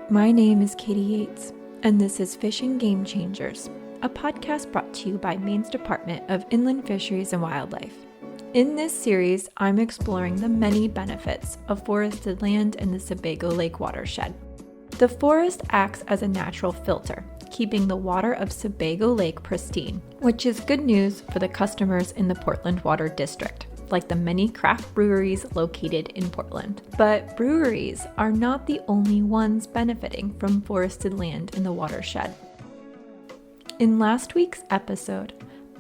My name is Katie Yates, and this is Fishing Game Changers, a podcast brought to you by Maine's Department of Inland Fisheries and Wildlife. In this series, I'm exploring the many benefits of forested land in the Sebago Lake watershed. The forest acts as a natural filter, keeping the water of Sebago Lake pristine, which is good news for the customers in the Portland Water District, like the many craft breweries located in Portland. But breweries are not the only ones benefiting from forested land in the watershed. In last week's episode,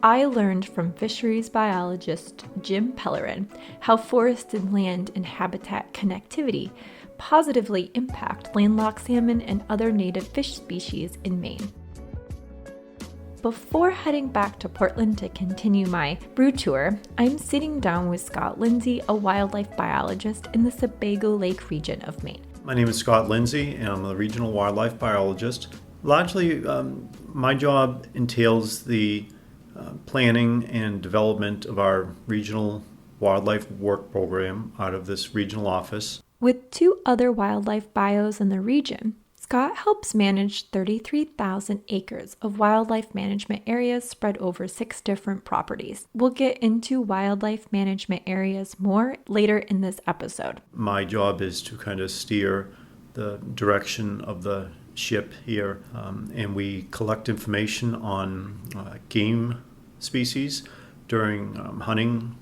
I learned from fisheries biologist Jim Pellerin how forested land and habitat connectivity positively impact landlocked salmon and other native fish species in Maine. Before heading back to Portland to continue my brew tour, I'm sitting down with Scott Lindsay, a wildlife biologist in the Sebago Lake region of Maine. My name is Scott Lindsay, and I'm a regional wildlife biologist. Largely, my job entails the planning and development of our regional wildlife work program out of this regional office. With two other wildlife bios in the region, Scott helps manage 33,000 acres of wildlife management areas spread over 6 different properties. We'll get into wildlife management areas more later in this episode. My job is to kind of steer the direction of the ship here, and we collect information on game species during hunting,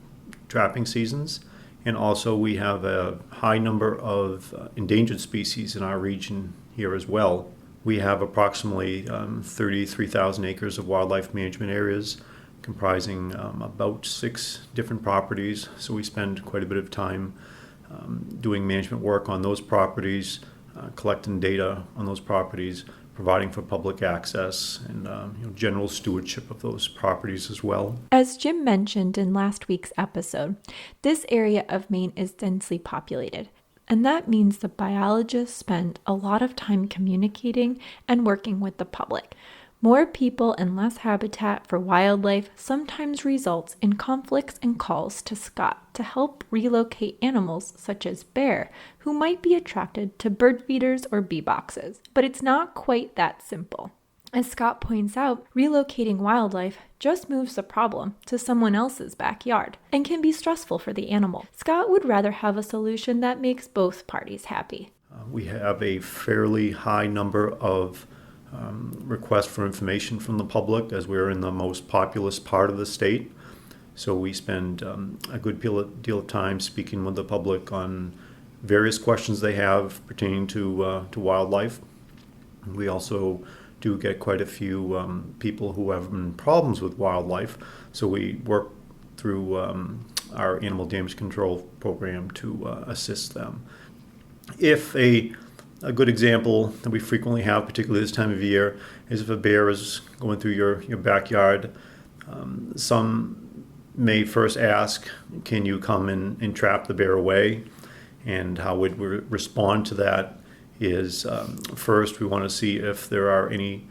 trapping seasons. And also we have a high number of endangered species in our region here as well. We have approximately 33,000 acres of wildlife management areas comprising about 6 different properties. So we spend quite a bit of time doing management work on those properties, collecting data on those properties, providing for public access and general stewardship of those properties as well. As Jim mentioned in last week's episode, this area of Maine is densely populated, and that means the biologists spend a lot of time communicating and working with the public. More people and less habitat for wildlife sometimes results in conflicts and calls to Scott to help relocate animals such as bear who might be attracted to bird feeders or bee boxes. But it's not quite that simple. As Scott points out, relocating wildlife just moves the problem to someone else's backyard and can be stressful for the animal. Scott would rather have a solution that makes both parties happy. We have a fairly high number of requests for information from the public as we're in the most populous part of the state. So we spend a good deal of time speaking with the public on various questions they have pertaining to wildlife. We also do get quite a few people who have problems with wildlife. So we work through our animal damage control program to assist them. If a good example that we frequently have, particularly this time of year, is if a bear is going through your backyard. Some may first ask, can you come and trap the bear away? And how we'd respond to that is first we want to see if there are any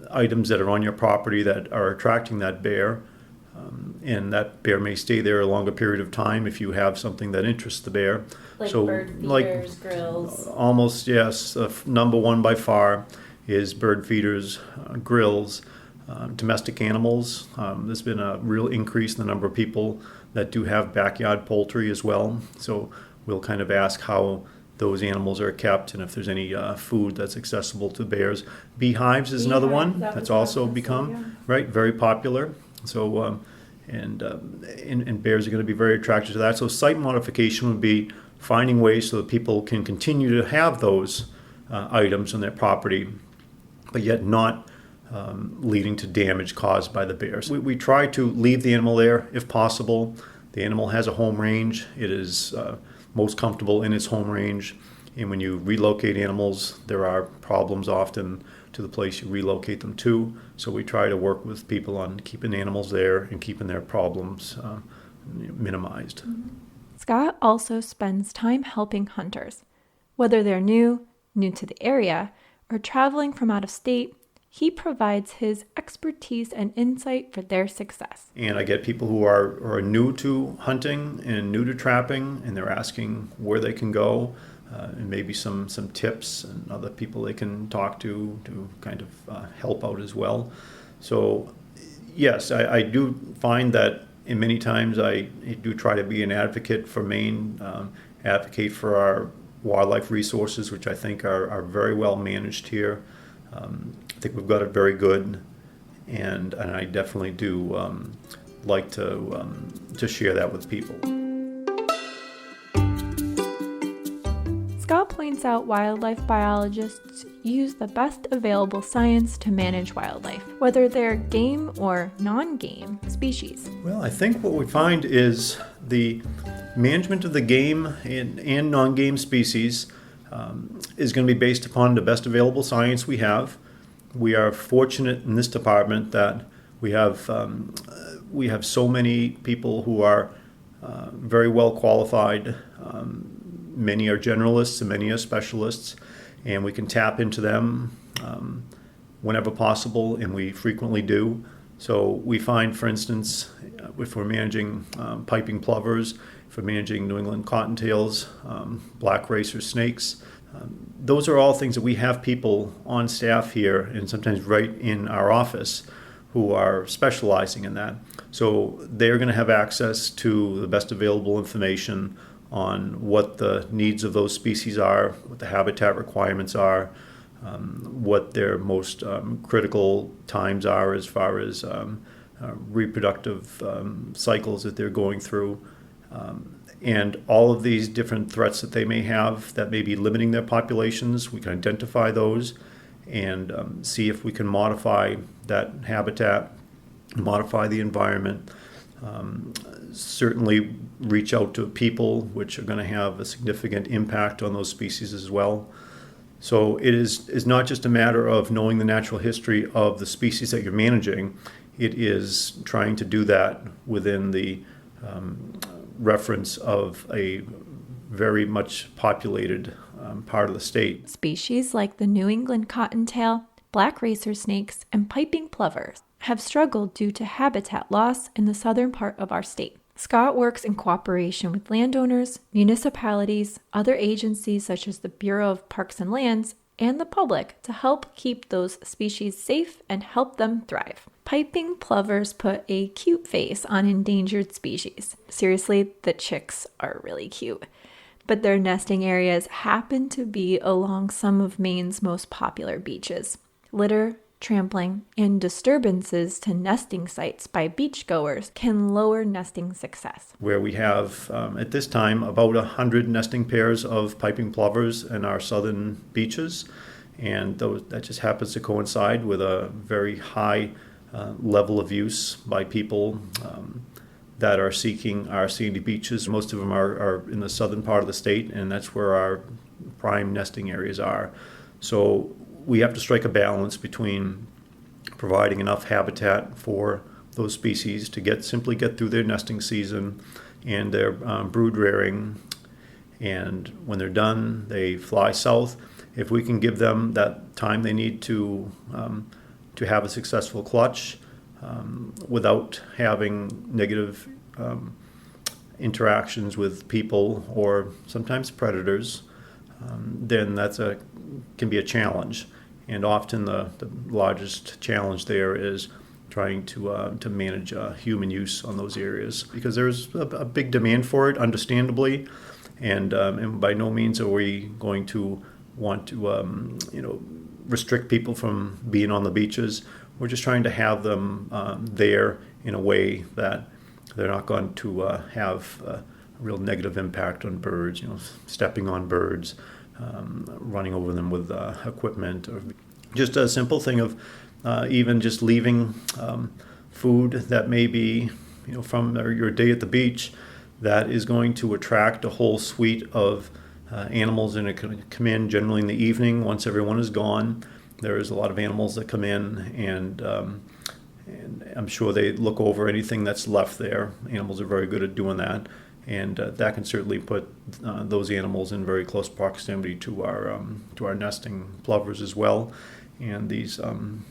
items that are on your property that are attracting that bear. And that bear may stay there a longer period of time if you have something that interests the bear. Like bird feeders, grills. Almost, yes. Number one by far is bird feeders, grills, domestic animals. There's been a real increase in the number of people that do have backyard poultry as well. So we'll kind of ask how those animals are kept and if there's any food that's accessible to bears. Beehives is another one that's also become very popular. So and bears are going to be very attracted to that. So site modification would be finding ways so that people can continue to have those items on their property, but yet not leading to damage caused by the bears. We try to leave the animal there if possible. The animal has a home range. It is most comfortable in its home range. And when you relocate animals, there are problems often to the place you relocate them to. So we try to work with people on keeping animals there and keeping their problems minimized. Scott also spends time helping hunters. Whether they're new to the area, or traveling from out of state, he provides his expertise and insight for their success. And I get people who are new to hunting and new to trapping, and they're asking where they can go. and maybe some tips and other people they can talk to kind of help out as well. So yes, I do find that in many times I do try to be an advocate for Maine, advocate for our wildlife resources, which I think are very well managed here. I think we've got it very good, and I definitely do like to share that with people. Scott points out wildlife biologists use the best available science to manage wildlife, whether they're game or non-game species. Well, I think what we find is the management of the game and non-game species is going to be based upon the best available science we have. We are fortunate in this department that we have so many people who are very well qualified. Many are generalists and many are specialists, and we can tap into them whenever possible, and we frequently do. So we find, for instance, if we're managing piping plovers, if we're managing New England cottontails, black racer snakes, those are all things that we have people on staff here and sometimes right in our office who are specializing in that. So they're going to have access to the best available information on what the needs of those species are, what the habitat requirements are, what their most critical times are as far as reproductive cycles that they're going through. And all of these different threats that they may have that may be limiting their populations, we can identify those and see if we can modify that habitat, modify the environment. Certainly reach out to people, which are going to have a significant impact on those species as well. So it is not just a matter of knowing the natural history of the species that you're managing. It is trying to do that within the reference of a very much populated part of the state. Species like the New England cottontail, black racer snakes, and piping plovers have struggled due to habitat loss in the southern part of our state. Scott works in cooperation with landowners, municipalities, other agencies such as the Bureau of Parks and Lands, and the public to help keep those species safe and help them thrive. Piping plovers put a cute face on endangered species. Seriously, the chicks are really cute. But their nesting areas happen to be along some of Maine's most popular beaches. Litter, trampling, and disturbances to nesting sites by beachgoers can lower nesting success. Where we have, at this time, about 100 nesting pairs of piping plovers in our southern beaches, and that just happens to coincide with a very high level of use by people that are seeking our sandy beaches. Most of them are in the southern part of the state, and that's where our prime nesting areas are. So we have to strike a balance between providing enough habitat for those species to simply get through their nesting season and their brood rearing, and when they're done, they fly south. If we can give them that time they need to have a successful clutch without having negative interactions with people or sometimes predators, then can be a challenge. And often the largest challenge there is trying to manage human use on those areas, because there's a big demand for it, understandably, and by no means are we going to want to restrict people from being on the beaches. We're just trying to have them there in a way that they're not going to have a real negative impact on birds, stepping on birds, running over them with equipment, or just a simple thing of even just leaving food that may be from your day at the beach that is going to attract a whole suite of animals, and it can come in generally in the evening once everyone is gone. There is a lot of animals that come in, and I'm sure they look over anything that's left there. Animals are very good at doing that, and that can certainly put those animals in very close proximity to our nesting plovers as well. And these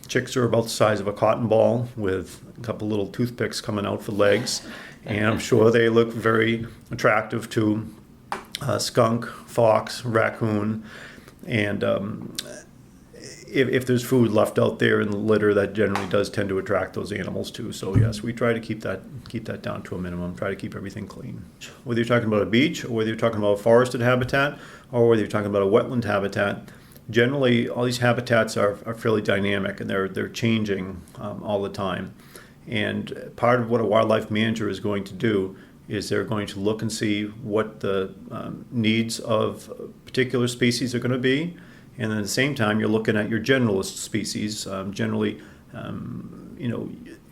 chicks are about the size of a cotton ball with a couple little toothpicks coming out for legs, and I'm sure they look very attractive to skunk, fox, raccoon, and if there's food left out there in the litter, that generally does tend to attract those animals too. So yes, we try to keep that down to a minimum. Try to keep everything clean. Whether you're talking about a beach, or whether you're talking about a forested habitat, or whether you're talking about a wetland habitat, generally all these habitats are fairly dynamic, and they're changing all the time. And part of what a wildlife manager is going to do is they're going to look and see what the needs of particular species are going to be. And at the same time, you're looking at your generalist species. Generally,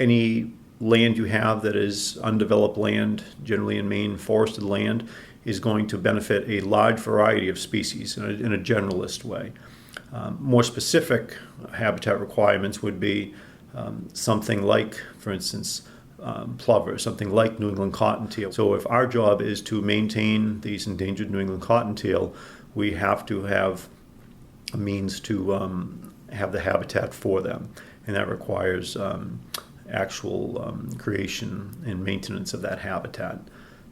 any land you have that is undeveloped land, generally in Maine, forested land, is going to benefit a large variety of species in a generalist way. More specific habitat requirements would be something like, for instance, plover, something like New England cottontail. So if our job is to maintain these endangered New England cottontail, we have to have a means to have the habitat for them, and that requires actual creation and maintenance of that habitat.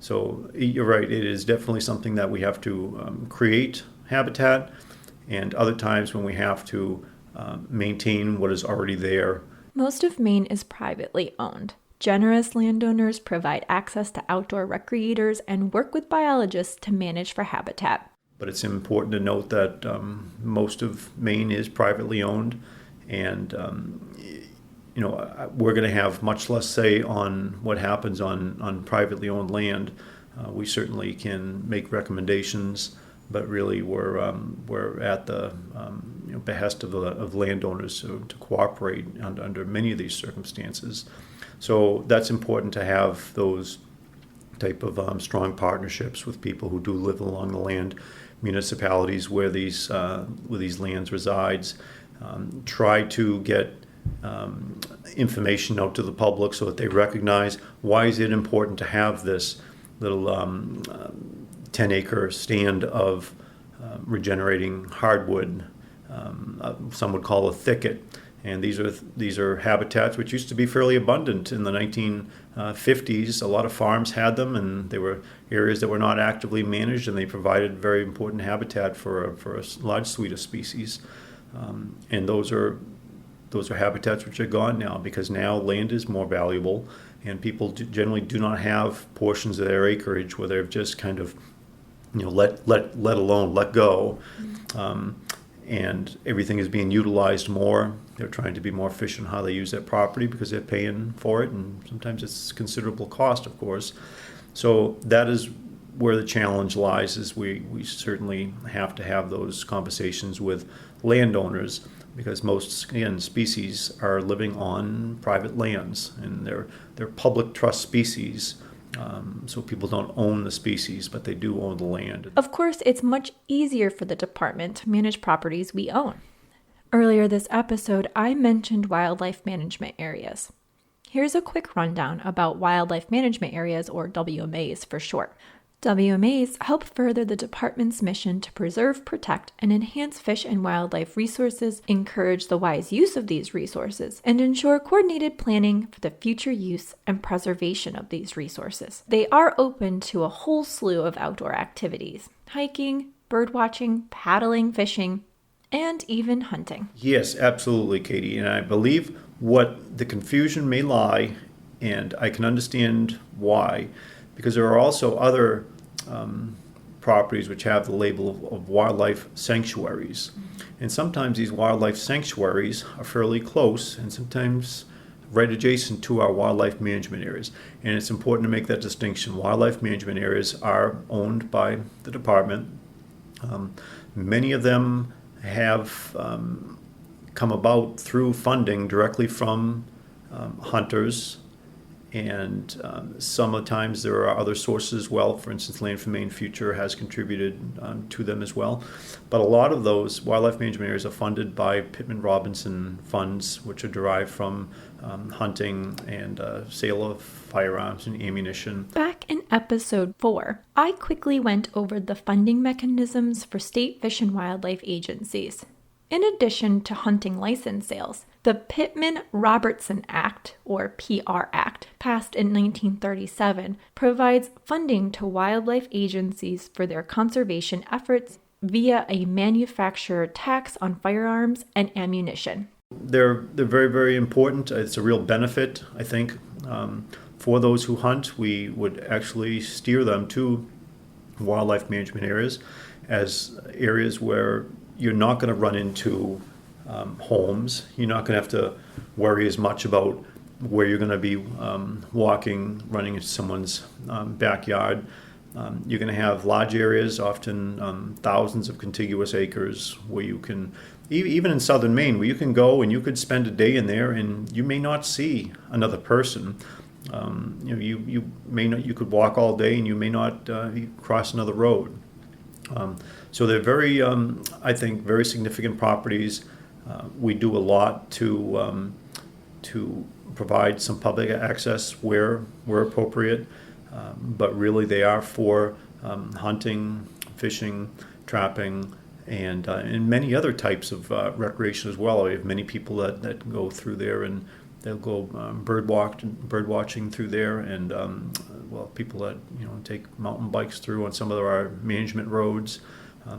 So you're right, it is definitely something that we have to create habitat, and other times when we have to maintain what is already there. Most of Maine is privately owned. Generous landowners provide access to outdoor recreators and work with biologists to manage for habitat. But it's important to note that most of Maine is privately owned, and we're going to have much less say on what happens on privately owned land. We certainly can make recommendations, but really we're at the behest of landowners to cooperate under many of these circumstances. So that's important to have those type of strong partnerships with people who do live along the land, municipalities where these lands resides. Try to get information out to the public so that they recognize why is it important to have this little 10-acre stand of regenerating hardwood. Some would call a thicket. And these are habitats which used to be fairly abundant in the 1950s. A lot of farms had them, and they were areas that were not actively managed, and they provided very important habitat for a large suite of species. And those are habitats which are gone now, because now land is more valuable, and people generally do not have portions of their acreage where they've just kind of let go. And everything is being utilized more. They're trying to be more efficient in how they use that property because they're paying for it, and sometimes it's considerable cost, of course. So that is where the challenge lies, is we certainly have to have those conversations with landowners, because most, again, species are living on private lands, and they're public trust species. So people don't own the species, but they do own the land. Of course, it's much easier for the department to manage properties we own. Earlier this episode, I mentioned wildlife management areas. Here's a quick rundown about wildlife management areas, or WMAs for short. WMAs help further the department's mission to preserve, protect, and enhance fish and wildlife resources, encourage the wise use of these resources, and ensure coordinated planning for the future use and preservation of these resources. They are open to a whole slew of outdoor activities: hiking, birdwatching, paddling, fishing, and even hunting. Yes, absolutely, Katie. And I believe what the confusion may lie, and I can understand why, because there are also other properties which have the label of wildlife sanctuaries. And sometimes these wildlife sanctuaries are fairly close, and sometimes right adjacent to our wildlife management areas. And it's important to make that distinction. Wildlife management areas are owned by the department. Many of them have come about through funding directly from hunters, and some of the times there are other sources as well. For instance, Land for Maine Future has contributed to them as well. But a lot of those wildlife management areas are funded by Pittman Robinson funds, which are derived from hunting and sale of firearms and ammunition. Back in episode 4, I quickly went over the funding mechanisms for state fish and wildlife agencies. In addition to hunting license sales, the Pittman-Robertson Act, or PR Act, passed in 1937, provides funding to wildlife agencies for their conservation efforts via a manufacturer tax on firearms and ammunition. They're very, very important. It's a real benefit, I think. For those who hunt, we would actually steer them to wildlife management areas as areas where you're not going to run into homes. You're not going to have to worry as much about where you're going to be walking, running into someone's backyard. You're going to have large areas, often thousands of contiguous acres, where you can, even in southern Maine, where you can go and you could spend a day in there and you may not see another person. You may not. You could walk all day and you may not cross another road. So they're very, I think, very significant properties. We do a lot to provide some public access where appropriate, but really they are for hunting, fishing, trapping, and many other types of recreation as well. We have many people that go through there, and they'll go bird watching through there, and people that take mountain bikes through on some of our management roads.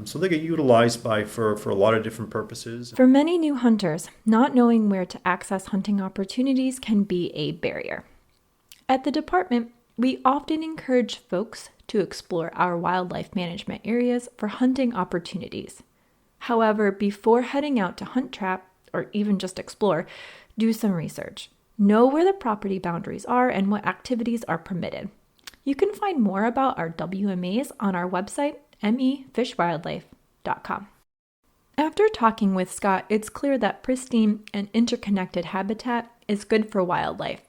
So they get utilized for a lot of different purposes. For many new hunters, not knowing where to access hunting opportunities can be a barrier. At the department, we often encourage folks to explore our wildlife management areas for hunting opportunities. However, before heading out to hunt, trap, or even just explore, do some research. Know where the property boundaries are and what activities are permitted. You can find more about our WMAs on our website, mefishwildlife.com. After talking with Scott, it's clear that pristine and interconnected habitat is good for wildlife.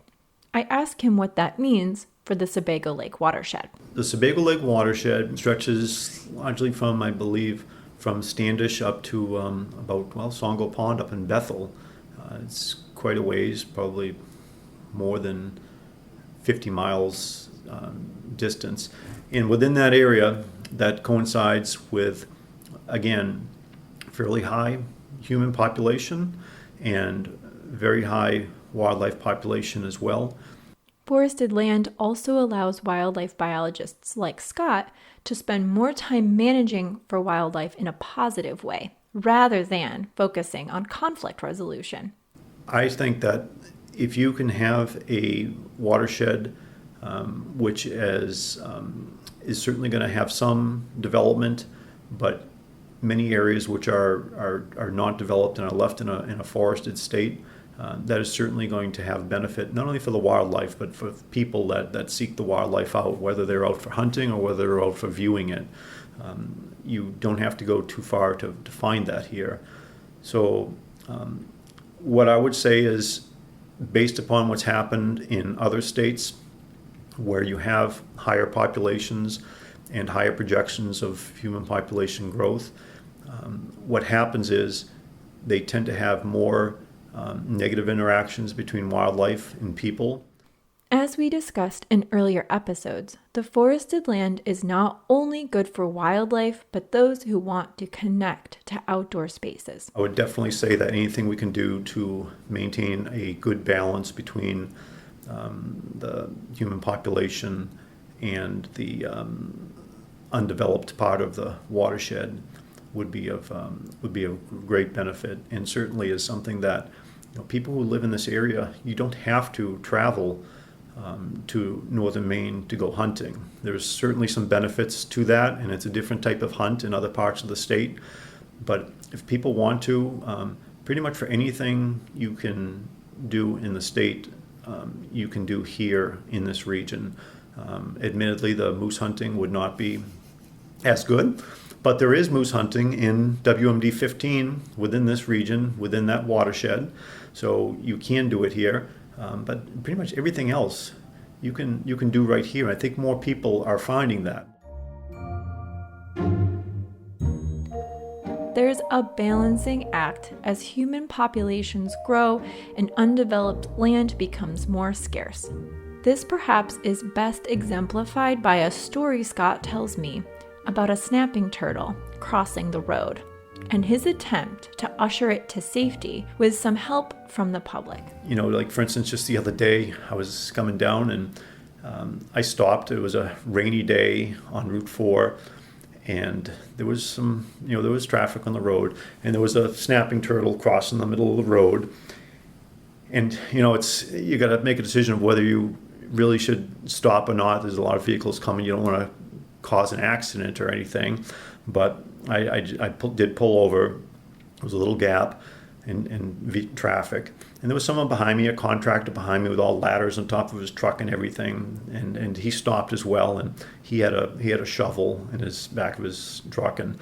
I asked him what that means for the Sebago Lake watershed. The Sebago Lake watershed stretches largely from, I believe, from Standish up to about Songo Pond up in Bethel. It's quite a ways, probably more than 50 miles distance. And within that area, that coincides with, again, fairly high human population and very high wildlife population as well. Forested land also allows wildlife biologists like Scott to spend more time managing for wildlife in a positive way, rather than focusing on conflict resolution. I think that if you can have a watershed which is certainly going to have some development, but many areas which are not developed and are left in a forested state, that is certainly going to have benefit not only for the wildlife but for people that seek the wildlife out, whether they're out for hunting or whether they're out for viewing it. You don't have to go too far to find that here. So what I would say is, based upon what's happened in other states where you have higher populations and higher projections of human population growth, what happens is they tend to have more negative interactions between wildlife and people. As we discussed in earlier episodes, the forested land is not only good for wildlife, but those who want to connect to outdoor spaces. I would definitely say that anything we can do to maintain a good balance between the human population and the undeveloped part of the watershed would be of great benefit, and certainly is something that people who live in this area, you don't have to travel to northern Maine to go hunting. There's certainly some benefits to that, and it's a different type of hunt in other parts of the state. But if people want to, pretty much for anything you can do in the state, you can do here in this region. Admittedly, the moose hunting would not be as good, but there is moose hunting in WMD 15 within this region, within that watershed. So you can do it here. But pretty much everything else you can do right here. I think more people are finding that. There's a balancing act as human populations grow and undeveloped land becomes more scarce. This perhaps is best exemplified by a story Scott tells me about a snapping turtle crossing the road. and his attempt to usher it to safety with some help from the public. Like for instance, just the other day, I was coming down and I stopped. It was a rainy day on Route 4, and there was there was traffic on the road, and there was a snapping turtle crossing the middle of the road. And, you got to make a decision of whether you really should stop or not. There's a lot of vehicles coming. You don't want to cause an accident or anything. But I did pull over. There was a little gap in traffic. And there was someone behind me, a contractor behind me with all ladders on top of his truck and everything. And he stopped as well. And he had a shovel in his back of his truck. And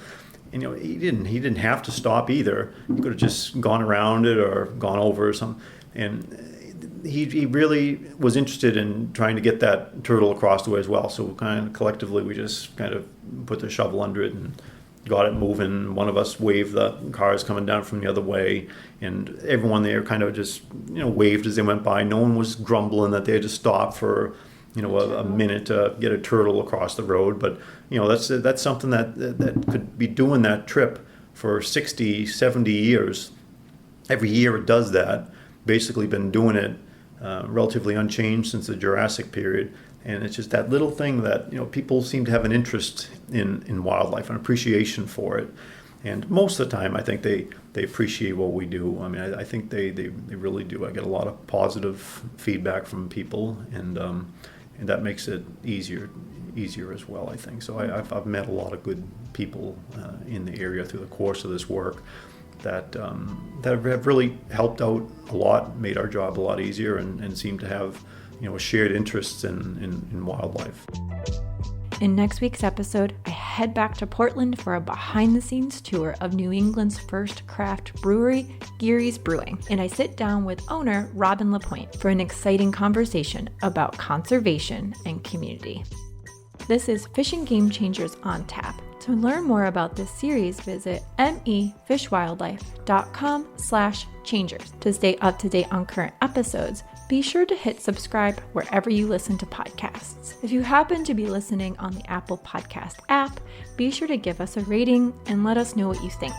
he didn't have to stop either. He could have just gone around it or gone over or something. And he really was interested in trying to get that turtle across the way as well. So kind of collectively, we just kind of put the shovel under it and got it moving. One of us waved the cars coming down from the other way, and everyone there kind of just waved as they went by. No one was grumbling that they had to stop for a minute to get a turtle across the road. But that's something that could be doing that trip for 60, 70 years. Every year it does that. Basically been doing it relatively unchanged since the Jurassic period, and it's just that little thing that people seem to have an interest in wildlife, an appreciation for it, and most of the time I think they appreciate what we do. I mean, I think they really do. I get a lot of positive feedback from people, and that makes it easier as well, I think. So I've met a lot of good people in the area through the course of this work that have really helped out a lot, made our job a lot easier, and seem to have shared interests in wildlife. In next week's episode, I head back to Portland for a behind-the-scenes tour of New England's first craft brewery, Geary's Brewing, and I sit down with owner Robin LaPointe for an exciting conversation about conservation and community. This is Fishing Game Changers on Tap. To learn more about this series, visit mefishwildlife.com/changers. To stay up to date on current episodes, be sure to hit subscribe wherever you listen to podcasts. If you happen to be listening on the Apple Podcast app, be sure to give us a rating and let us know what you think.